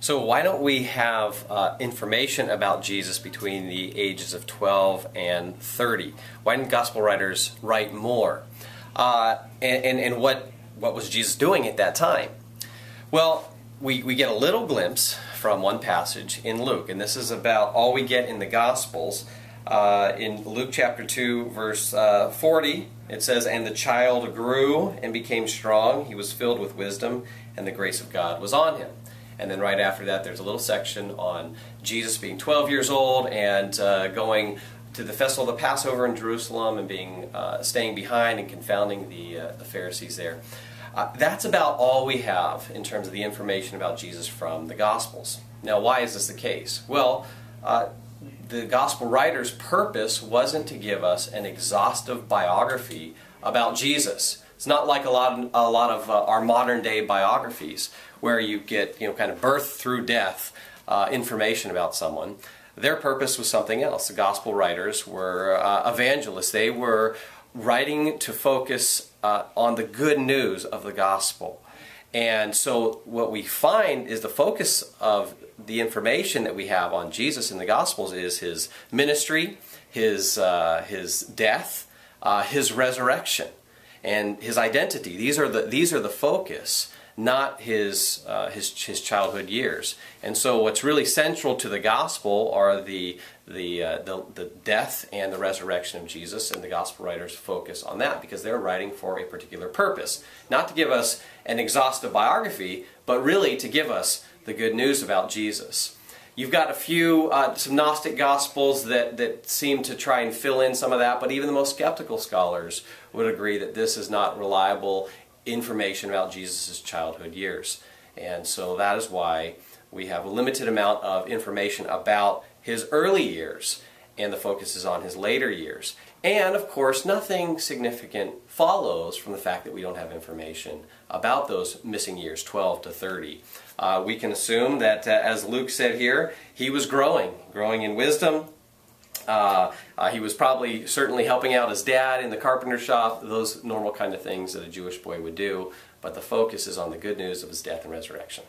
So why don't we have information about Jesus between the ages of 12 and 30? Why didn't gospel writers write more? And what was Jesus doing at that time? Well, we get a little glimpse from one passage in Luke, and this is about all we get in the Gospels. In Luke chapter 2, verse 40, it says, "And the child grew and became strong. He was filled with wisdom, and the grace of God was on him." And then right after that, there's a little section on Jesus being 12 years old and going to the festival of the Passover in Jerusalem and staying behind and confounding the Pharisees there. That's about all we have in terms of the information about Jesus from the Gospels. Now, why is this the case? Well, the Gospel writer's purpose wasn't to give us an exhaustive biography about Jesus. It's not like a lot of our modern day biographies where you get kind of birth through death information about someone. Their purpose was something else. The Gospel writers were evangelists. They were writing to focus on the good news of the gospel. And so what we find is the focus of the information that we have on Jesus in the Gospels is his ministry, his death, his resurrection, and his identity. These are the focus, not his childhood years. And so what's really central to the Gospel are the death and the resurrection of Jesus, and the Gospel writers focus on that because they're writing for a particular purpose. Not to give us an exhaustive biography, but really to give us the good news about Jesus. You've got a few some Gnostic Gospels that seem to try and fill in some of that, but even the most skeptical scholars would agree that this is not reliable information about Jesus' childhood years. And so that is why we have a limited amount of information about his early years, and the focus is on his later years. And of course, nothing significant follows from the fact that we don't have information about those missing years, 12 to 30. We can assume that, as Luke said here, he was growing in wisdom. He was probably certainly helping out his dad in the carpenter shop, those normal kind of things that a Jewish boy would do, but the focus is on the good news of his death and resurrection.